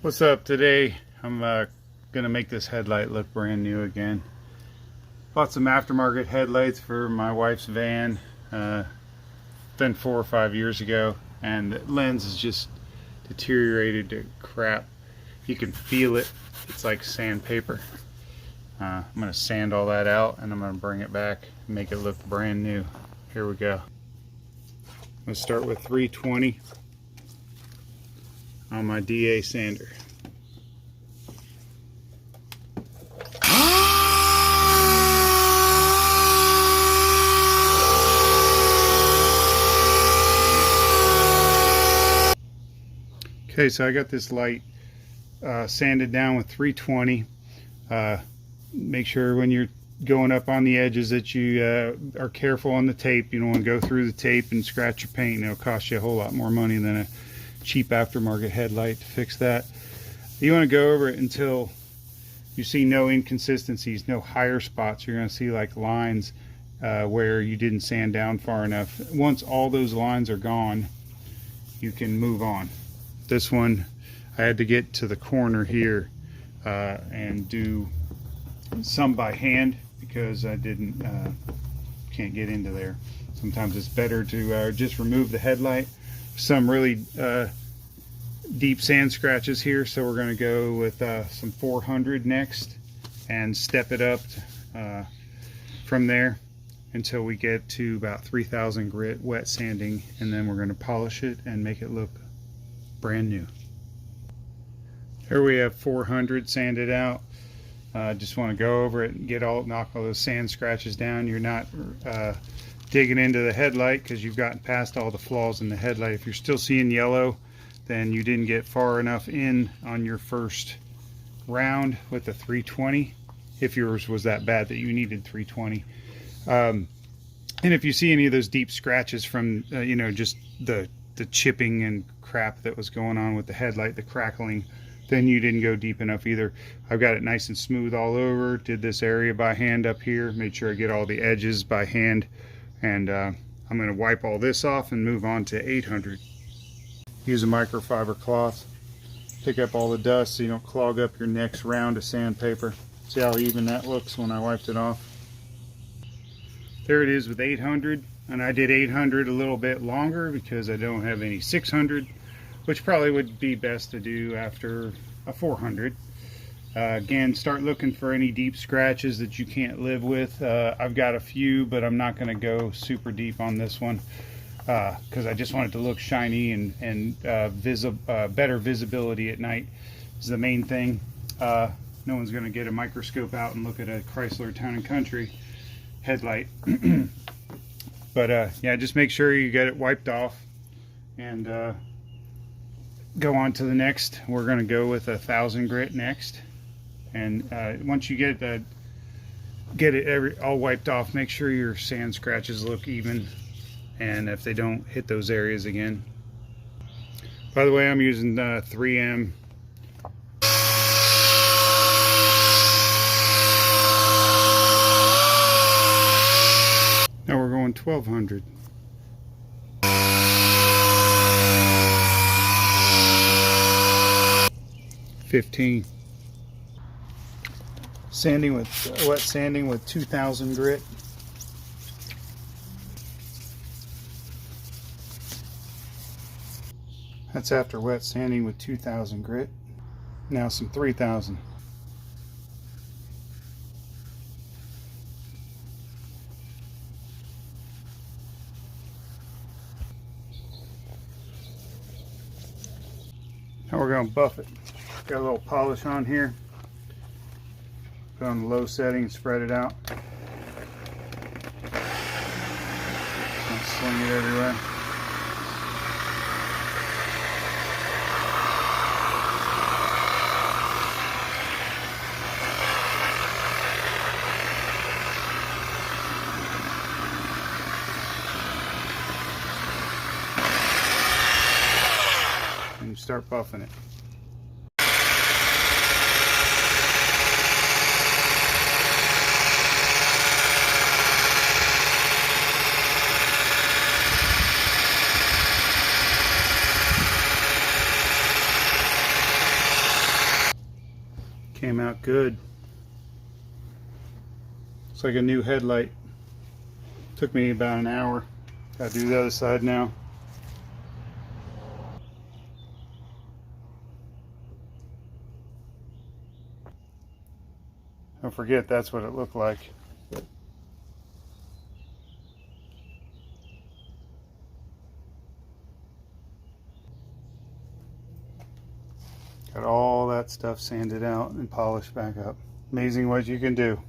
What's up? Today I'm gonna make this headlight look brand new again. Bought some aftermarket headlights for my wife's van been 4 or 5 years ago, and the lens is just deteriorated to crap. You can feel it. It's like sandpaper. I'm gonna sand all that out and I'm gonna bring it back and make it look brand new. Here we go. I'm gonna start with 320 on my DA sander. Okay, so I got this light sanded down with 320. Make sure when you're going up on the edges that you are careful on the tape. You don't want to go through the tape and scratch your paint. It'll cost you a whole lot more money than a cheap aftermarket headlight to fix that. You want to go over it until you see no inconsistencies, no higher spots. You're going to see like lines where you didn't sand down far enough. Once all those lines are gone, you can move on. This one I had to get to the corner here and do some by hand because I can't get into there. Sometimes it's better to just remove the headlight. Some really deep sand scratches here, so we're going to go with some 400 next and step it up from there until we get to about 3000 grit wet sanding, and then we're going to polish it and make it look brand new. Here we have 400 sanded out. Just want to go over it and knock all those sand scratches down. You're not digging into the headlight because you've gotten past all the flaws in the headlight. If you're still seeing yellow, then you didn't get far enough in on your first round with the 320, if yours was that bad that you needed 320. And if you see any of those deep scratches from just the chipping and crap that was going on with the headlight, the crackling, then you didn't go deep enough either. I've got it nice and smooth all over. Did this area by hand up here. Made sure I get all the edges by hand. And I'm going to wipe all this off and move on to 800. Use a microfiber cloth. Pick up all the dust so you don't clog up your next round of sandpaper. See how even that looks when I wiped it off? There it is with 800. And I did 800 a little bit longer because I don't have any 600, which probably would be best to do after a 400. Again, start looking for any deep scratches that you can't live with. I've got a few, but I'm not going to go super deep on this one because I just want it to look shiny and better visibility at night is the main thing. No one's going to get a microscope out and look at a Chrysler Town & Country headlight. But yeah, just make sure you get it wiped off and go on to the next. We're going to go with 1000 grit next. And once you get it all wiped off, make sure your sand scratches look even, and if they don't, hit those areas again. By the way, I'm using 3M. Now we're going 1200. $15. Sanding with wet sanding with 2000 grit. That's after wet sanding with 2000 grit. Now some 3000. Now we're going to buff it. Got a little polish on here. Put on the low setting and spread it out. And sling it everywhere. And you start buffing it. Came out good. It's like a new headlight. Took me about an hour. Gotta do the other side now. Don't forget, that's what it looked like. Got all that stuff sanded out and polished back up. Amazing what you can do.